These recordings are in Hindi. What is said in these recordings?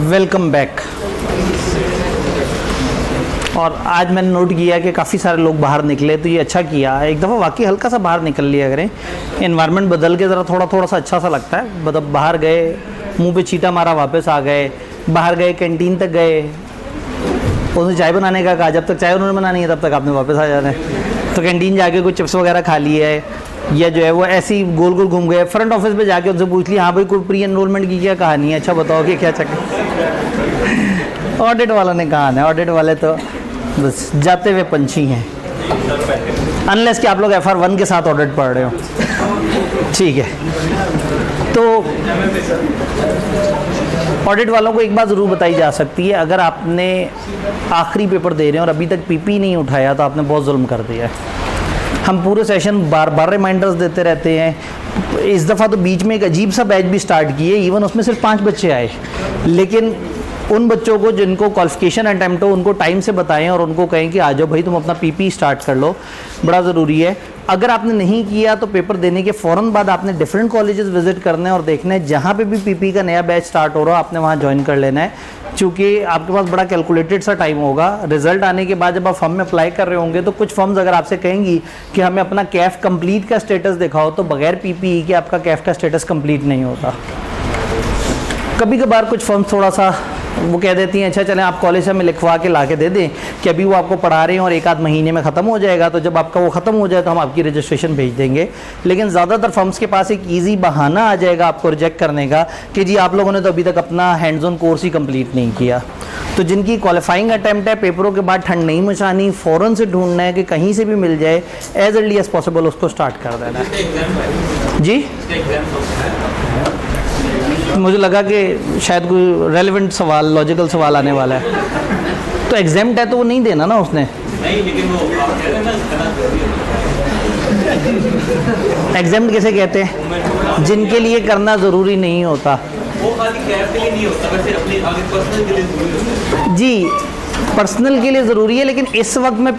Welcome back. और आज मैंने नोट किया कि काफ़ी सारे लोग बाहर निकले, तो ये अच्छा किया। एक दफ़ा वाकई हल्का सा बाहर निकल लिया करें, एनवायरनमेंट बदल के ज़रा थोड़ा सा अच्छा सा लगता है। मतलब बाहर गए, मुंह पे छींटा मारा, वापस आ गए, बाहर गए, कैंटीन तक गए, उसने चाय बनाने का कहा, जब तक चाय उन्होंने बनानी है तब तक आपने वापस आ जाना है। तो कैंटीन जाके कुछ चिप्स वगैरह खा लिए है, या जो है वो ऐसे ही गोल गोल घूम गए। फ्रंट ऑफिस पे जाके उनसे पूछ लिया, हाँ भाई कोई प्री एनरोलमेंट की क्या कहानी है, अच्छा बताओ कि क्या चक्कर। ऑडिट वालों ने कहा है, ऑडिट वाले तो बस जाते हुए पंछी हैं, अनलेस कि आप लोग FR1 के साथ ऑडिट पढ़ रहे हो। ठीक है, तो ऑडिट वालों को एक बात ज़रूर बताई जा सकती है, अगर आपने आखिरी पेपर दे रहे हैं और अभी तक PP नहीं उठाया तो आपने बहुत जुल्म कर दिया है। हम पूरे सेशन बार बार रिमाइंडर्स देते रहते हैं। इस दफ़ा तो बीच में एक अजीब सा बैच भी स्टार्ट किए, इवन उसमें सिर्फ 5 बच्चे आए, लेकिन उन बच्चों को जिनको क्वालिफिकेशन अटैम्प्ट हो उनको टाइम से बताएं और उनको कहें कि आ जाओ भाई, तुम अपना PP स्टार्ट कर लो, बड़ा ज़रूरी है। अगर आपने नहीं किया तो पेपर देने के फ़ौरन बाद आपने डिफरेंट कॉलेजेस विजिट करने और देखना है, जहाँ पे भी PP का नया बैच स्टार्ट हो रहा हो आपने वहाँ ज्वाइन कर लेना है, क्योंकि आपके पास बड़ा कैलकुलेटेड सा टाइम होगा। रिजल्ट आने के बाद जब आप फॉर्म में अप्लाई कर रहे होंगे तो कुछ फॉर्म्स अगर आपसे कहेंगी कि हमें अपना कैफ कंप्लीट का स्टेटस दिखाओ, तो बगैर PPE के आपका कैफ का स्टेटस कंप्लीट नहीं होता। कभी कभार कुछ फर्म्स थोड़ा सा वो कह देती हैं, अच्छा चलें आप कॉलेज से हमें लिखवा के ला के दे दें कि अभी वो आपको पढ़ा रहे हैं और 1 आध महीने में ख़त्म हो जाएगा, तो जब आपका वो ख़त्म हो जाए तो हम आपकी रजिस्ट्रेशन भेज देंगे। लेकिन ज़्यादातर फर्म्स के पास एक ईजी बहाना आ जाएगा आपको रिजेक्ट करने का कि जी आप लोगों ने तो अभी तक अपना hands on course he complete नहीं किया। तो जिनकी क्वालिफाइंग अटैम्प्ट है, पेपरों के बाद ठंड नहीं मचानी, फ़ौरन से ढूंढना है कि कहीं से भी मिल जाए, एज अर्ली एज पॉसिबल उसको स्टार्ट कर देना है। जी मुझे लगा कि शायद कोई रेलेवेंट सवाल, लॉजिकल सवाल आने वाला है। तो एग्जाम्ट है तो वो नहीं देना ना उसने, नहीं, लेकिन वो एग्जाम्ट कैसे कहते हैं, जिनके लिए करना ज़रूरी नहीं होता। वो खाली कैफ के लिए नहीं होता, वैसे अपने आगे पर्सनल के लिए ज़रूरी होता है। जी पर्सनल के लिए ज़रूरी है, लेकिन इस वक्त मैं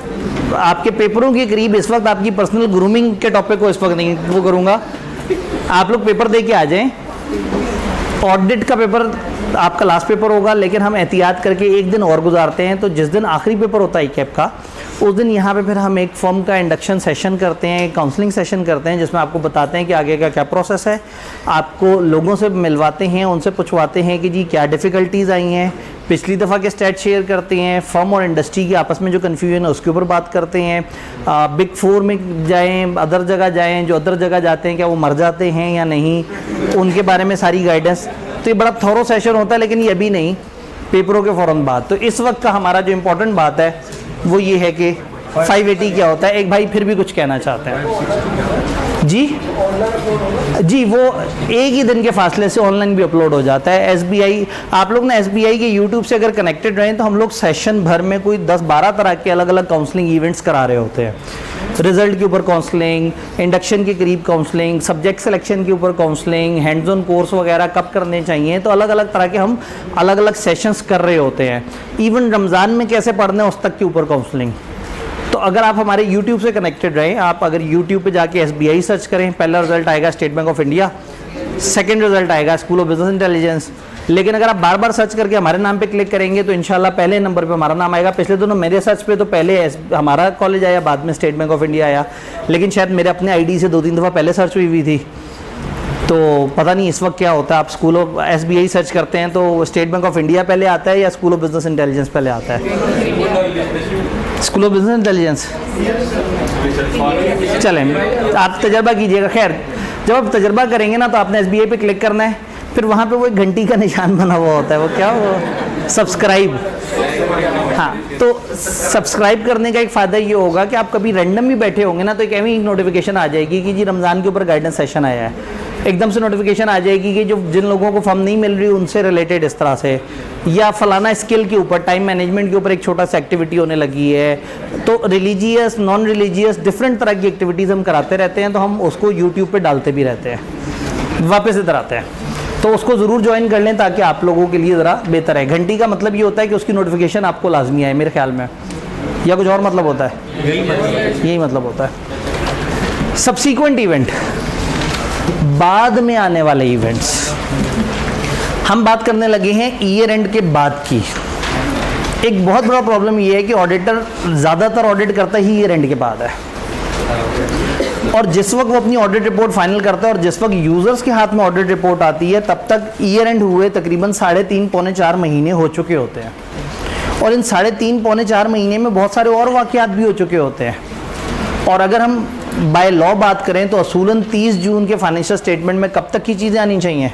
आपके पेपरों के करीब इस वक्त आपकी पर्सनल ग्रूमिंग के टॉपिक को इस वक्त नहीं वो करूँगा। आप लोग पेपर दे के आ जाएँ। ऑडिट का पेपर आपका लास्ट पेपर होगा, लेकिन हम एहतियात करके एक दिन और गुजारते हैं। तो जिस दिन आखिरी पेपर होता है कैप का, उस दिन यहाँ पे फिर हम एक फॉर्म का इंडक्शन सेशन करते हैं, काउंसलिंग सेशन करते हैं, जिसमें आपको बताते हैं कि आगे का क्या प्रोसेस है। आपको लोगों से मिलवाते हैं, उनसे पूछवाते हैं कि जी क्या डिफ़िकल्टीज़ आई हैं, पिछली दफ़ा के स्टैट शेयर करते हैं, फर्म और इंडस्ट्री की आपस में जो कन्फ्यूजन है उसके ऊपर बात करते हैं। बिग 4 में जाएँ, अदर जगह जाएँ, जो अदर जगह जाते हैं क्या वो मर जाते हैं या नहीं, उनके बारे में सारी गाइडेंस। तो ये बड़ा थॉरो सेशन होता है, लेकिन ये अभी नहीं, पेपरों के फ़ौरन बाद। तो इस वक्त का हमारा जो इम्पोर्टेंट बात है वो ये है कि 580 क्या होता है। एक भाई फिर भी कुछ कहना चाहते हैं। जी वो एक ही दिन के फासले से ऑनलाइन भी अपलोड हो जाता है। SBI, आप लोग ना SBI के YouTube से अगर कनेक्टेड रहें तो हम लोग सेशन भर में कोई 10-12 तरह के अलग अलग काउंसलिंग इवेंट्स करा रहे होते हैं। रिजल्ट के ऊपर काउंसलिंग, इंडक्शन के करीब काउंसलिंग, सब्जेक्ट सिलेक्शन के ऊपर काउंसलिंग, हैंड्स ऑन कोर्स वगैरह कब करने चाहिए, तो अलग अलग तरह के हम अलग अलग सेशंस कर रहे होते हैं। इवन रमज़ान में कैसे पढ़ना है उस तक के ऊपर काउंसलिंग। तो अगर आप हमारे YouTube से कनेक्टेड रहें, आप अगर YouTube पे जाके SBI सर्च करें, पहला रिजल्ट आएगा state bank of India, second result आएगा स्कूल ऑफ बिजनेस इंटेलिजेंस। लेकिन अगर आप बार बार सर्च करके हमारे नाम पे क्लिक करेंगे तो इंशाल्लाह पहले नंबर पे हमारा नाम आएगा। पिछले दोनों मेरे सर्च पे तो पहले हमारा कॉलेज आया, बाद में स्टेट बैंक ऑफ इंडिया आया, लेकिन शायद मेरे अपने ID से 2-3 दफ़ा पहले सर्च हुई थी। तो पता नहीं इस वक्त क्या होता है। आप स्कूल ऑफ SBI सर्च करते हैं तो स्टेट बैंक ऑफ इंडिया पहले आता है या स्कूल ऑफ बिजनेस इंटेलिजेंस पहले आता है? School of business intelligence. चलें आप तजर्बा कीजिएगा। खैर जब आप तजर्बा करेंगे ना तो आपने SBI पे क्लिक करना है, फिर वहाँ पे वो एक घंटी का निशान बना हुआ होता है, वो क्या, वो सब्सक्राइब। हाँ, तो सब्सक्राइब करने का एक फ़ायदा ये होगा कि आप कभी रैंडम भी बैठे होंगे ना तो एक ऐसी नोटिफिकेशन आ जाएगी कि जी रमज़ान के ऊपर गाइडेंस सेशन आया है। एकदम से नोटिफिकेशन आ जाएगी कि जो जिन लोगों को फॉर्म नहीं मिल रही उनसे रिलेटेड इस तरह से, या फलाना स्किल के ऊपर, टाइम मैनेजमेंट के ऊपर एक छोटा सा एक्टिविटी होने लगी है। तो रिलीजियस, नॉन रिलीजियस, डिफरेंट तरह की एक्टिविटीज़ हम कराते रहते हैं, तो हम उसको यूट्यूब पे डालते भी रहते हैं, वापस इधर आते हैं। तो उसको ज़रूर ज्वाइन कर लें ताकि आप लोगों के लिए ज़रा बेहतर है। घंटी का मतलब ये होता है कि उसकी नोटिफिकेशन आपको लाजमी आए मेरे ख्याल में, या कुछ और मतलब होता है? यही मतलब होता है। सब्सीक्वेंट इवेंट, बाद में आने वाले इवेंट्स, हम बात करने लगे हैं ईयर एंड के बाद की। एक बहुत बड़ा प्रॉब्लम ये है कि ऑडिटर ज़्यादातर ऑडिट करता ही ईयर एंड के बाद है, और जिस वक्त वो अपनी ऑडिट रिपोर्ट फाइनल करता है और जिस वक्त यूजर्स के हाथ में ऑडिट रिपोर्ट आती है तब तक ईयर एंड हुए तकरीबन 3.5 पौने 4 महीने हो चुके होते हैं। और इन 3.5 पौने 4 महीने में बहुत सारे और वाक़यात भी हो चुके होते हैं। और अगर हम बाय लॉ बात करें तो असूलन 30 जून के फाइनेंशियल स्टेटमेंट में कब तक की चीज़ें आनी चाहिए?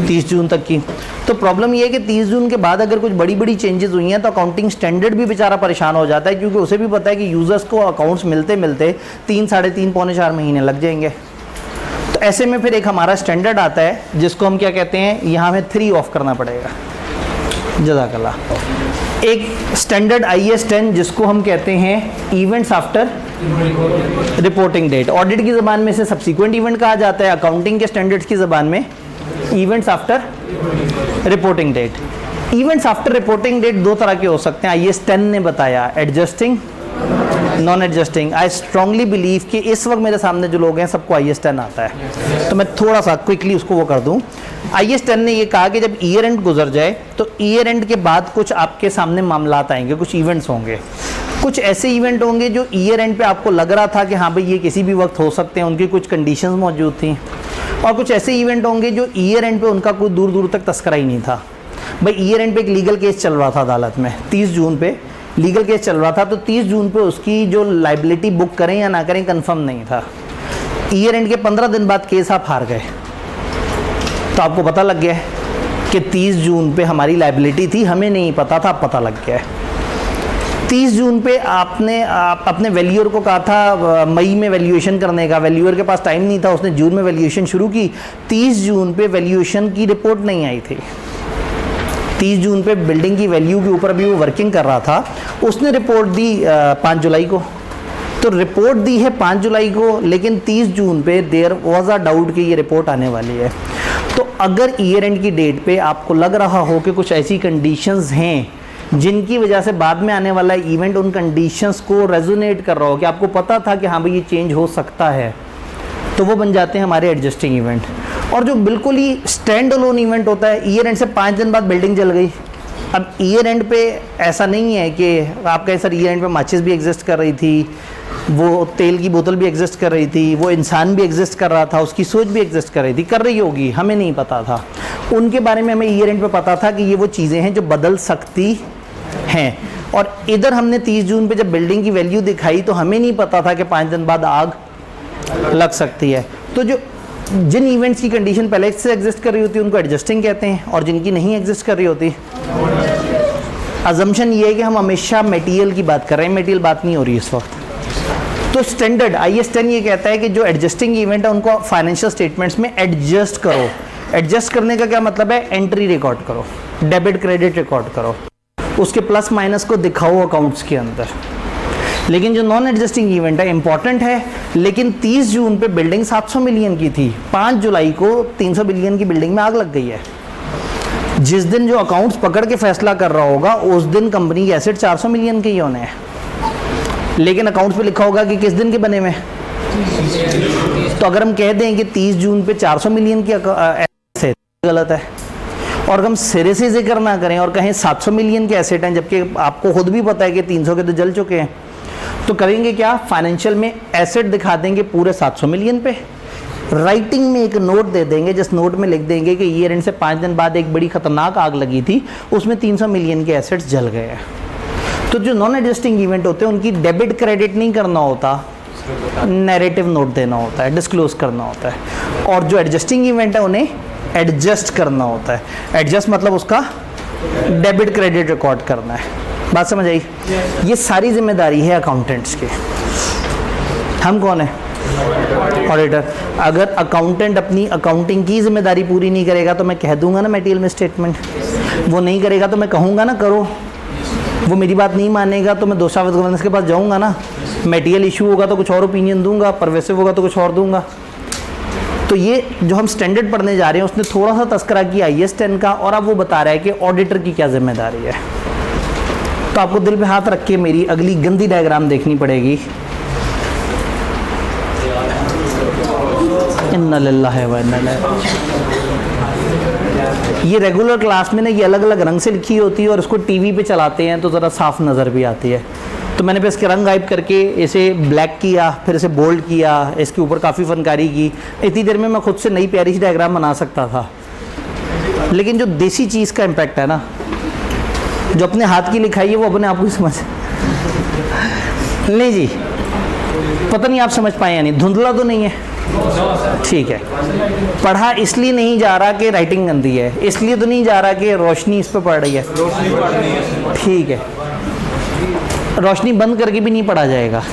30 जून तक की। तो प्रॉब्लम ये है कि 30 जून के बाद अगर कुछ बड़ी बड़ी चेंजेस हुई हैं तो अकाउंटिंग स्टैंडर्ड भी बेचारा परेशान हो जाता है, क्योंकि उसे भी पता है कि यूज़र्स को अकाउंट्स मिलते मिलते 3-3.5 पौने 4 महीने लग जाएंगे। तो ऐसे में फिर एक हमारा स्टैंडर्ड आता है जिसको हम क्या कहते हैं, यहाँ हमें 3 ऑफ करना पड़ेगा। जज़ाकल्लाह। एक स्टैंडर्ड IAS 10 जिसको हम कहते हैं events after reporting date. Audit की ज़बान में इसे सब्सिक्वेंट इवेंट कहा जाता है, अकाउंटिंग के स्टैंडर्ड्स की ज़बान में events after reporting date. Events after reporting date 2 तरह के हो सकते हैं, IAS 10 ने बताया, adjusting, non adjusting. I strongly believe कि इस वक्त मेरे सामने जो लोग हैं सबको IAS 10 आता है, तो मैं थोड़ा सा क्विकली उसको वो कर दूं। IAS 10 ने ये कहा कि जब ईयर एंड गुजर जाए तो ईयर एंड के बाद कुछ आपके सामने मामलात आएंगे, कुछ इवेंट्स होंगे, कुछ ऐसे इवेंट होंगे जो ईयर एंड पे आपको लग रहा था कि हाँ भाई ये किसी भी वक्त हो सकते हैं, उनकी कुछ कंडीशंस मौजूद थी, और कुछ ऐसे इवेंट होंगे जो ईयर एंड पे उनका कोई दूर दूर तक तस्करा ही नहीं था। भाई ईयर एंड पे एक लीगल केस चल रहा था अदालत में, 30 जून पे लीगल केस चल रहा था, तो 30 जून पे उसकी जो लाइबिलिटी बुक करें या ना करें कंफर्म नहीं था। ईयर एंड के 15 दिन बाद केस आप हार गए, तो आपको पता लग गया कि 30 जून पे हमारी लाइबिलिटी थी, हमें नहीं पता था, पता लग गया है। 30 जून पे आपने अपने वैल्यूअर को कहा था मई में वैल्यूएशन करने का, वैल्यूअर के पास टाइम नहीं था, उसने जून में वैल्यूएशन शुरू की। 30 जून पे वैल्यूएशन की रिपोर्ट नहीं आई थी। 30 जून पे बिल्डिंग की वैल्यू के ऊपर भी वो वर्किंग कर रहा था, उसने रिपोर्ट दी 5 जुलाई को। तो रिपोर्ट दी है 5 जुलाई को, लेकिन 30 जून पे देयर वाज अ डाउट कि ये रिपोर्ट आने वाली है। तो अगर ईयर एंड की डेट पे आपको लग रहा हो कि कुछ ऐसी कंडीशंस हैं जिनकी वजह से बाद में आने वाला इवेंट उन कंडीशंस को रेजोनेट कर रहा हो, कि आपको पता था कि हाँ भाई ये चेंज हो सकता है, तो वो बन जाते हैं हमारे एडजस्टिंग इवेंट। और जो बिल्कुल ही स्टैंड अलोन इवेंट होता है, ईयर एंड से 5 दिन बाद बिल्डिंग जल गई। अब ईयर एंड पे ऐसा नहीं है कि आप कहें सर ईयर एंड पे माचिस भी एग्जिस्ट कर रही थी, वो तेल की बोतल भी एग्जिस्ट कर रही थी, वो इंसान भी एग्जिस्ट कर रहा था, उसकी सोच भी एग्जिस्ट कर रही थी, कर रही होगी, हमें नहीं पता था। उनके बारे में हमें ईयर एंड पे पता था कि ये वो चीज़ें हैं जो बदल सकती हैं। और इधर हमने 30 जून पे जब बिल्डिंग की वैल्यू दिखाई तो हमें नहीं पता था कि 5 दिन बाद आग लग सकती है। तो जो जिन इवेंट्स की कंडीशन पहले से एग्जिस्ट कर रही होती है उनको एडजस्टिंग कहते हैं, और जिनकी नहीं एग्जिस्ट कर रही होती, अजम्पशन ये है कि हम हमेशा मटेरियल की बात कर रहे हैं, मटेरियल बात नहीं हो रही इस वक्त। तो स्टैंडर्ड IAS 10 ये कहता है कि जो एडजस्टिंग इवेंट है उनको फाइनेंशियल स्टेटमेंट्स में एडजस्ट करो। एडजस्ट करने का क्या मतलब है? एंट्री रिकॉर्ड करो, डेबिट क्रेडिट रिकॉर्ड करो, उसके प्लस माइनस को दिखाओ अकाउंट्स के अंदर। लेकिन जो नॉन एडजस्टिंग इवेंट है इंपॉर्टेंट है, लेकिन 30 जून पे बिल्डिंग 700 मिलियन की थी, 5 जुलाई को 300 बिलियन की बिल्डिंग में आग लग गई है। जिस दिन जो अकाउंट्स पकड़ के फैसला कर रहा होगा उस दिन कंपनी के एसेट 400 मिलियन के ही होने हैं, लेकिन अकाउंट्स पे लिखा होगा कि किस दिन के बने हुए। तो अगर हम कह दें कि 30 जून पे 400 मिलियन की एसेट, गलत है। और हम सिरे से जिक्र ना करें और कहें 700 मिलियन के एसेट हैं, जबकि आपको खुद भी पता है कि 300 के तो जल चुके हैं, तो करेंगे क्या? फाइनेंशियल में एसेट दिखा देंगे पूरे 700 मिलियन पे, राइटिंग में एक नोट दे देंगे, जिस नोट में लिख देंगे कि ईयर एंड से 5 दिन बाद एक बड़ी खतरनाक आग लगी थी, उसमें 300 मिलियन के एसेट्स जल गए हैं। तो जो नॉन एडजस्टिंग इवेंट होते हैं उनकी डेबिट क्रेडिट नहीं करना होता, नैरेटिव नोट देना होता है, डिस्क्लोज करना होता है। और जो एडजस्टिंग इवेंट है उन्हें एडजस्ट करना होता है। एडजस्ट मतलब उसका डेबिट क्रेडिट रिकॉर्ड करना है। बात समझ आई? ये सारी जिम्मेदारी है अकाउंटेंट्स की। हम कौन है? ऑडिटर। अगर अकाउंटेंट अपनी अकाउंटिंग की जिम्मेदारी पूरी नहीं करेगा तो मैं कह दूंगा ना मटेरियल में स्टेटमेंट, वो नहीं करेगा तो मैं कहूँगा ना करो, वो मेरी बात नहीं मानेगा तो मैं दोषावत गवर्नेंस के पास जाऊँगा ना, मटेरियल इशू होगा तो कुछ और ओपिनियन दूंगा, परवेसिव होगा तो कुछ और दूंगा। तो ये जो हम स्टैंडर्ड पढ़ने जा रहे हैं उसने थोड़ा सा तस्करा किया IAS 10 का, और अब वो बता रहा है कि ऑडिटर की क्या जिम्मेदारी है। तो आपको दिल पे हाथ रख के मेरी अगली गंदी डायग्राम देखनी पड़ेगी। इन्ना लिल्लाहि व इन्ना इलैहि राजिऊन। ये रेगुलर क्लास में ना ये अलग अलग रंग से लिखी होती है और इसको टीवी पे चलाते हैं तो ज़रा साफ नज़र भी आती है। तो मैंने फिर इसके रंग गायब करके इसे ब्लैक किया, फिर इसे बोल्ड किया, इसके ऊपर काफ़ी फनकारी की। इतनी देर में मैं खुद से नई प्यारी सी डायग्राम बना सकता था, लेकिन जो देसी चीज़ का इम्पैक्ट है ना, जो अपने हाथ की लिखाई है वो अपने आप को ही समझ नहीं जी, पता नहीं आप समझ पाए या नहीं, धुंधला तो नहीं है, ठीक है। पढ़ा इसलिए नहीं जा रहा कि राइटिंग गंदी है, इसलिए तो नहीं जा रहा कि रोशनी इस पर पड़ रही है, ठीक है। रोशनी बंद करके भी नहीं पढ़ा जाएगा,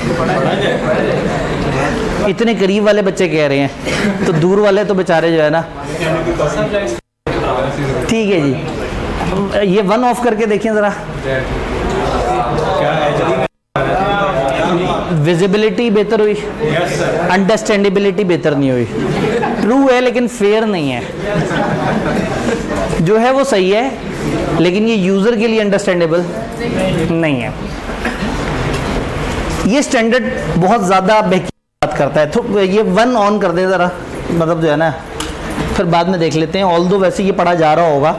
इतने करीब वाले बच्चे कह रहे हैं, तो दूर वाले तो बेचारे जो है ना, ठीक है जी। ये वन ऑफ करके देखिए ज़रा, विजिबिलिटी बेहतर हुई, अंडरस्टैंडेबिलिटी बेहतर नहीं हुई। ट्रू है लेकिन फेयर नहीं है, जो है वो सही है लेकिन ये यूज़र के लिए अंडरस्टैंडेबल नहीं है। ये स्टैंडर्ड बहुत ज़्यादा बात करता है, तो ये वन ऑन कर दें ज़रा, मतलब जो है ना, फिर बाद में देख लेते हैं। ऑल दो वैसे ये पढ़ा जा रहा होगा,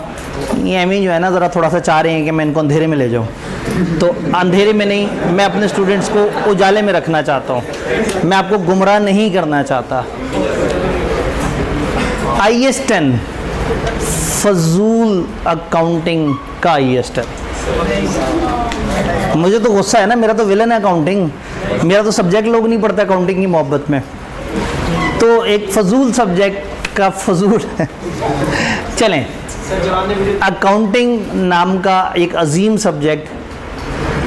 ये एम जो है ना ज़रा थोड़ा सा चाह रहे हैं कि मैं इनको अंधेरे में ले जाऊँ, तो अंधेरे में नहीं, मैं अपने स्टूडेंट्स को उजाले में रखना चाहता हूँ, मैं आपको गुमराह नहीं करना चाहता। IAS 10 फजूल अकाउंटिंग का IAS 10, मुझे तो गुस्सा है ना, मेरा तो विलन है अकाउंटिंग, मेरा तो सब्जेक्ट लोग नहीं पढ़ते अकाउंटिंग की मोहब्बत में, तो एक फजूल सब्जेक्ट का फजूल है। चलें, अकाउंटिंग नाम का एक अजीम सब्जेक्ट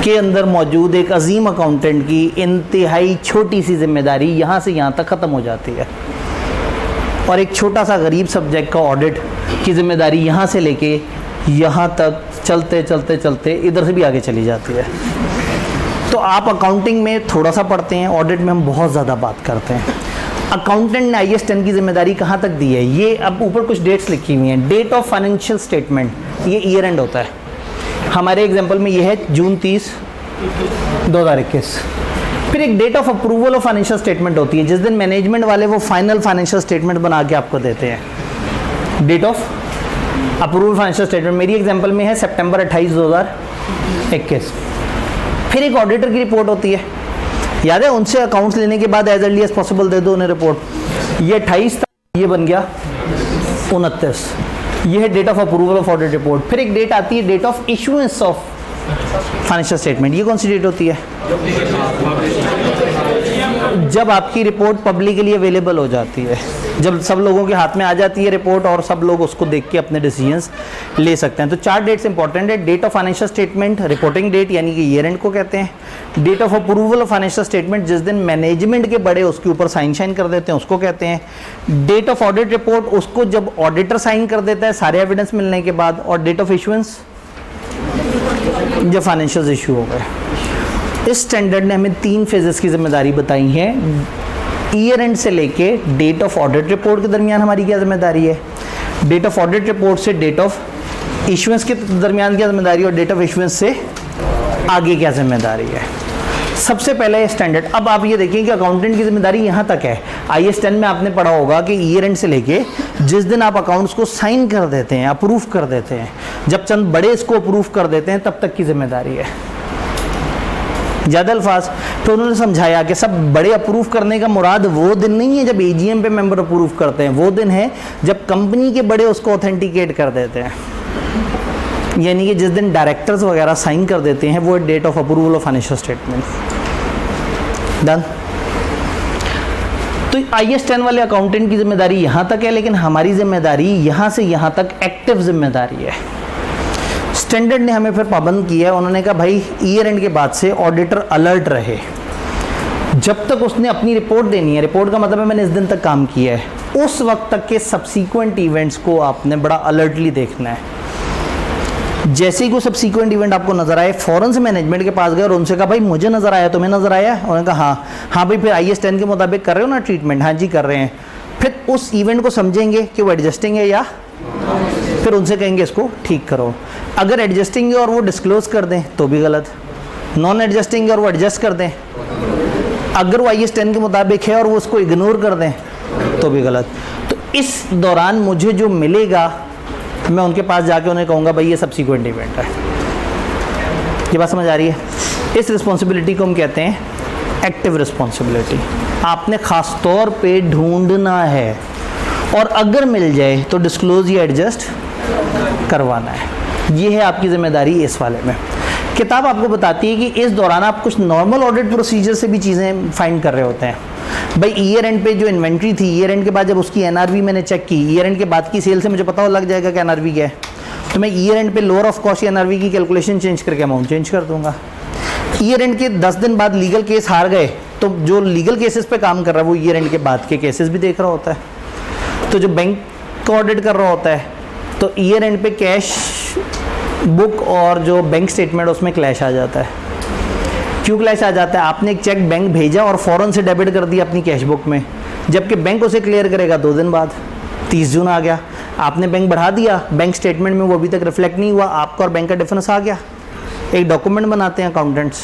के अंदर मौजूद एक अजीम अकाउंटेंट की इंतहाई छोटी सी जिम्मेदारी यहाँ से यहाँ तक ख़त्म हो जाती है, और एक छोटा सा गरीब सब्जेक्ट का ऑडिट की जिम्मेदारी यहाँ से लेके यहाँ तक चलते चलते चलते इधर से भी आगे चली जाती है। तो आप अकाउंटिंग में थोड़ा सा पढ़ते हैं, ऑडिट में हम बहुत ज़्यादा बात करते हैं। अकाउंटेंट ने IAS 10 की जिम्मेदारी कहाँ तक दी है, ये अब ऊपर कुछ डेट्स लिखी हुई हैं। डेट ऑफ फाइनेंशियल स्टेटमेंट, ये ईयर एंड होता है, हमारे एग्जांपल में ये है जून 30, 2021। फिर एक date of approval of financial statement होती है, जिस दिन मैनेजमेंट वाले वो फाइनल फाइनेंशियल स्टेटमेंट बना के आपको देते हैं। Date of approval financial statement मेरी एग्जांपल में है सितंबर 28, 2021। फिर एक ऑडिटर की रिपोर्ट होती है, याद है, उनसे अकाउंट्स लेने के बाद एज अर्ली एज पॉसिबल दे दो उन्हें रिपोर्ट। ये 28 था, ये बन गया 29, ये है date of approval of audit report. फिर एक डेट आती है date of issuance of financial statement, ये कौन सी डेट होती है, जब आपकी रिपोर्ट पब्लिकली अवेलेबल हो जाती है, जब सब लोगों के हाथ में आ जाती है रिपोर्ट और सब लोग उसको देख के अपने डिसीजंस ले सकते हैं। तो 4 डेट्स इंपॉर्टेंट है, date of financial statement, reporting date यानी कि ईयर एंड को कहते हैं, date of approval of financial statement जिस दिन मैनेजमेंट के बड़े उसके ऊपर साइन कर देते हैं उसको कहते हैं, डेट ऑफ ऑडिट रिपोर्ट उसको जब ऑडिटर साइन कर देता है सारे एविडेंस मिलने के बाद, और डेट ऑफ इशुएंस जब फाइनेंशियल इशू हो गए। इस स्टैंडर्ड ने हमें 3 फेजेस की जिम्मेदारी बताई है। ईयर एंड से लेके डेट ऑफ ऑडिट रिपोर्ट के दरमियान हमारी क्या जिम्मेदारी है, डेट ऑफ ऑडिट रिपोर्ट से डेट ऑफ इशुएंस के दरमियान क्या जिम्मेदारी है, और डेट ऑफ इशुएंस से आगे क्या जिम्मेदारी है। सबसे पहले ये स्टैंडर्ड, अब आप ये देखिए कि अकाउंटेंट की जिम्मेदारी यहाँ तक है। IAS 10 में आपने पढ़ा होगा कि ईयर एंड से लेके जिस दिन आप अकाउंट्स को साइन कर देते हैं, अप्रूव कर देते हैं, जब चंद बड़े इसको अप्रूव कर देते हैं तब तक की जिम्मेदारी है। ज़्यादा अल्फाज तो उन्होंने समझाया कि सब बड़े अप्रूव करने का मुराद वो दिन नहीं है जब AGM पे मेंबर अप्रूव करते हैं, वो दिन है जब कंपनी के बड़े उसको ऑथेंटिकेट कर देते हैं, यानी कि जिस दिन डायरेक्टर्स वगैरह साइन कर देते हैं वो date of approval of financial statement. Done. तो IAS 10 वाले अकाउंटेंट की जिम्मेदारी यहाँ तक है, लेकिन हमारी जिम्मेदारी यहाँ से यहाँ तक एक्टिव जिम्मेदारी है। स्टैंडर्ड ने हमें फिर पाबंद किया है, उन्होंने कहा भाई ईयर एंड के बाद से ऑडिटर अलर्ट रहे, जब तक उसने अपनी रिपोर्ट देनी है, रिपोर्ट का मतलब है मैंने इस दिन तक काम किया है, उस वक्त तक के सब्सीक्वेंट इवेंट्स को आपने बड़ा अलर्टली देखना है। जैसे ही कोई सब्सीक्वेंट इवेंट आपको नजर आए, फौरन से मैनेजमेंट के पास गए और उनसे कहा भाई मुझे नजर आया, तुम्हें नजर आया? उन्होंने कहा हाँ भाई, फिर IAS 10 के मुताबिक कर रहे हो ना ट्रीटमेंट? हाँ जी कर रहे हैं। फिर उस इवेंट को समझेंगे कि वो एडजस्टिंग है या, फिर उनसे कहेंगे इसको ठीक करो। अगर एडजस्टिंग है और वो डिस्क्लोज कर दें तो भी गलत, नॉन एडजस्टिंग है और वो एडजस्ट कर दें, अगर वो IAS 10 के मुताबिक है और वो उसको इग्नोर कर दें तो भी गलत। तो इस दौरान मुझे जो मिलेगा मैं उनके पास जाके उन्हें कहूँगा भाई ये सब्सिक्वेंट इवेंट है। ये बात समझ आ रही है? इस रिस्पॉन्सिबिलिटी को हम कहते हैं एक्टिव रिस्पॉन्सिबिलिटी। आपने ख़ास तौर पे ढूंढना है और अगर मिल जाए तो डिस्क्लोज या एडजस्ट करवाना है। ये है आपकी जिम्मेदारी इस वाले में। किताब आपको बताती है कि इस दौरान आप कुछ नॉर्मल ऑडिट प्रोसीजर से भी चीज़ें फाइंड कर रहे होते हैं। भाई ईयर एंड पे जो इन्वेंट्री थी, ईयर एंड के बाद जब उसकी एनआरवी मैंने चेक की, ईयर एंड के बाद की सेल से मुझे पता लग जाएगा कि एनआरवी क्या है, तो मैं ईयर एंड पे लोअर ऑफ कॉस्ट या एनआरवी की कैलकुलेशन चेंज करके अमाउंट चेंज कर दूंगा। ईयर एंड के 10 दिन बाद लीगल केस हार गए, तो जो लीगल केसेस पे काम कर रहा है वो ईयर एंड के बाद के केसेस भी देख रहा होता है। तो जो बैंक को ऑडिट कर रहा होता है तो ईयर एंड पे कैश बुक और जो बैंक स्टेटमेंट उसमें क्लैश आ जाता है। क्यों क्लैश आ जाता है? आपने एक चेक बैंक भेजा और फ़ौरन से डेबिट कर दिया अपनी कैश बुक में, जबकि बैंक उसे क्लियर करेगा 2 दिन बाद। 30 जून आ गया, आपने बैंक बढ़ा दिया, बैंक स्टेटमेंट में वो अभी तक रिफ्लेक्ट नहीं हुआ, आपका और बैंक का डिफरेंस आ गया। एक डॉक्यूमेंट बनाते हैं अकाउंटेंट्स,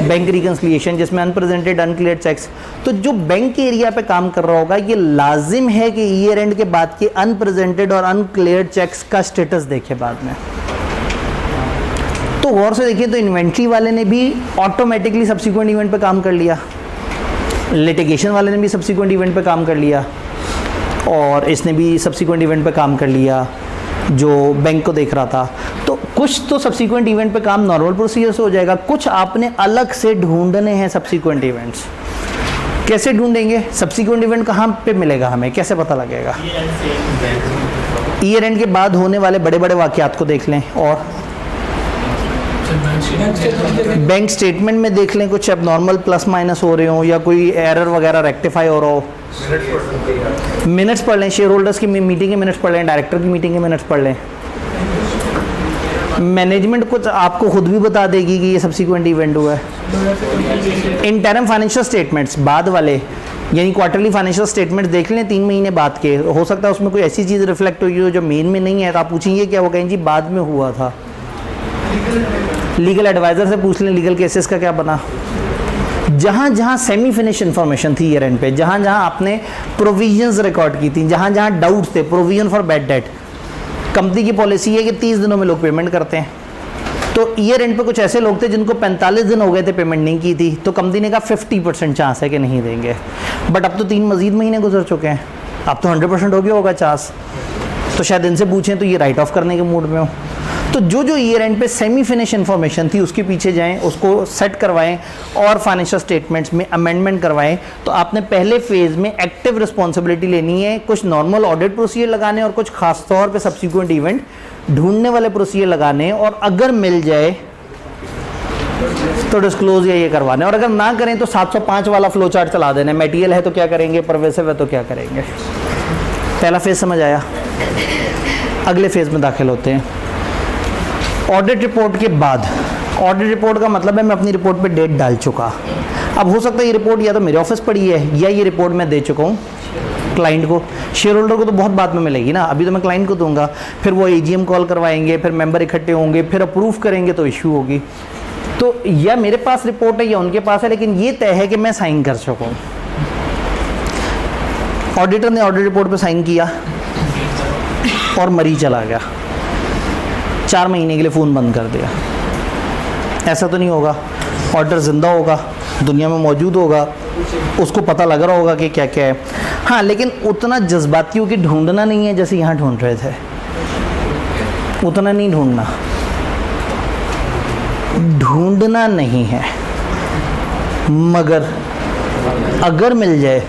बैंक रिकन्सिलिएशन, जिसमें अनप्रेजेंटेड अनक्लियर चेक्स। तो जो बैंक के एरिया पे काम कर रहा होगा, ये लाजिम है कि ईयर एंड के बाद के अनप्रेजेंटेड और अनक्लियर चेक्स का स्टेटस देखे बाद में। तो गौर से देखिए, तो इन्वेंट्री वाले ने भी ऑटोमेटिकली सब्सिक्वेंट इवेंट पे काम कर लिया, लिटिगेशन वाले ने भी सब्सिक्वेंट इवेंट पे काम कर लिया, और इसने भी सब्सिक्वेंट इवेंट पे काम कर लिया जो बैंक को देख रहा था। तो कुछ तो सब्सिक्वेंट इवेंट पे काम नॉर्मल प्रोसीजर से हो जाएगा, कुछ आपने अलग से ढूंढने हैं सब्सिक्वेंट इवेंट्स। कैसे ढूंढेंगे? सब्सिक्वेंट इवेंट कहाँ पे मिलेगा, हमें कैसे पता लगेगा? ईयर एंड के बाद होने वाले बड़े बड़े वाकयात को देख लें, और बैंक स्टेटमेंट में देख लें कुछ अब नॉर्मल प्लस माइनस हो रहे हो या कोई एरर वगैरह रेक्टिफाई हो रहा हो। मिनट्स पढ़ लें, शेयर होल्डर्स की मीटिंग के मिनट्स पढ़ लें, डायरेक्टर की मीटिंग के मिनट्स पढ़ लें। मैनेजमेंट कुछ आपको खुद भी बता देगी कि ये सब्सिक्वेंट इवेंट हुआ है। इंटरम फाइनेंशियल स्टेटमेंट्स बाद वाले, यानी क्वार्टरली फाइनेंशियल स्टेटमेंट देख लें 3 महीने बाद के, हो सकता है उसमें कोई ऐसी चीज़ रिफ्लेक्ट हुई हो जो मेन में नहीं है, तो आप पूछेंगे क्या, वो कहेंगे जी बाद में हुआ था। लीगल एडवाइज़र से पूछ लें लीगल केसेस का क्या बना। जहाँ जहाँ सेमी फिनिश इन्फॉर्मेशन थी ईयर एंड पे, जहाँ जहाँ आपने प्रोविजंस रिकॉर्ड की थी, जहाँ जहाँ डाउट्स थे, provision for bad debt, company की पॉलिसी है कि 30 दिनों में लोग पेमेंट करते हैं। तो ईयर एंड पे कुछ ऐसे लोग थे जिनको 45 दिन हो गए थे पेमेंट नहीं की थी, तो कंपनी ने कहा 50% चांस है कि नहीं देंगे। बट अब तो 3 मजीद महीने गुजर चुके हैं, अब तो 100% हो गया होगा चांस। तो शायद इनसे पूछें तो ये राइट ऑफ करने के मूड में हो। तो जो जो ईयर एंड पे सेमी फिनिश इन्फॉर्मेशन थी उसके पीछे जाएं, उसको सेट करवाएं और फाइनेंशियल स्टेटमेंट्स में अमेंडमेंट करवाएं। तो आपने पहले फेज़ में एक्टिव रिस्पॉन्सिबिलिटी लेनी है, कुछ नॉर्मल ऑडिट प्रोसीजर लगाने और कुछ खास तौर पे सब्सिक्वेंट इवेंट ढूंढने वाले प्रोसीजर लगाने, और अगर मिल जाए तो डिस्क्लोज या ये करवाने, और अगर ना करें तो 705 वाला फ्लो चार्ट चला देना। मटेरियल है तो क्या करेंगे, परवेसिव है तो क्या करेंगे। पहला फेज़ समझ आया। अगले फेज़ में दाखिल होते हैं ऑडिट रिपोर्ट के बाद। ऑडिट रिपोर्ट का मतलब है मैं अपनी रिपोर्ट पे डेट डाल चुका। अब हो सकता है ये रिपोर्ट या तो मेरे ऑफिस पड़ी है या ये रिपोर्ट मैं दे चुका हूँ क्लाइंट को। शेयर होल्डर को तो बहुत बाद में मिलेगी ना, अभी तो मैं क्लाइंट को दूंगा, फिर वो एजीएम कॉल करवाएंगे, फिर मेंबर इकट्ठे होंगे, फिर अप्रूव करेंगे तो इशू होगी। तो या मेरे पास रिपोर्ट है या उनके पास है, लेकिन ये तय है कि मैं साइन कर चुका हूँ। ऑडिटर ने ऑडिट रिपोर्ट पे साइन किया और मरी चला गया, 4 महीने के लिए फ़ोन बंद कर दिया। ऐसा तो नहीं होगा, ऑडिटर ज़िंदा होगा, दुनिया में मौजूद होगा, उसको पता लग रहा होगा कि क्या क्या है। हाँ, लेकिन उतना जज्बातियों की ढूंढना नहीं है जैसे यहाँ ढूंढ रहे थे, उतना नहीं ढूंढना, ढूंढना नहीं है। मगर अगर मिल जाए